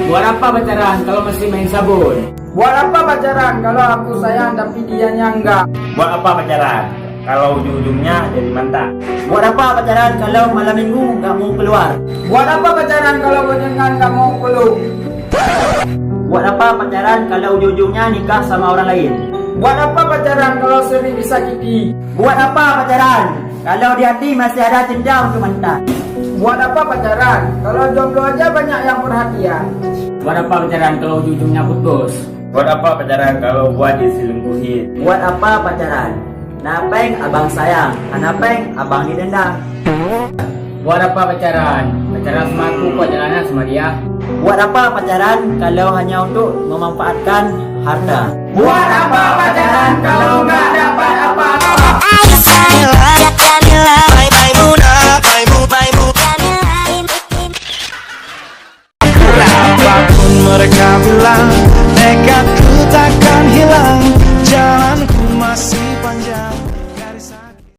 Buat apa pacaran kalau mesti main sabun? Buat apa pacaran kalau aku sayang tapi dianya enggak? Buat apa pacaran kalau ujung-ujungnya jadi mantan? Buat apa pacaran kalau malam minggu nggak mau keluar? Buat apa pacaran kalau boncengan enggak mau peluk? Buat apa pacaran kalau ujung-ujungnya nikah sama orang lain? Buat apa pacaran kalau sering disakiti? Buat apa pacaran kalau di hati masih ada cinta untuk mantan? Buat apa pacaran kalau jomblo aja banyak yang perhatian? Buat apa pacaran kalau ujung-ujungnya putus? Buat apa pacaran kalau buat diselingkuhin? Buat apa pacaran? Napeng abang sayang, napeng abang didendang. Buat apa pacaran? Pacaran sama aku kok jalanan sama dia? Buat apa pacaran kalau hanya untuk memanfaatkan harta? Buat apa pacaran kalau enggak ada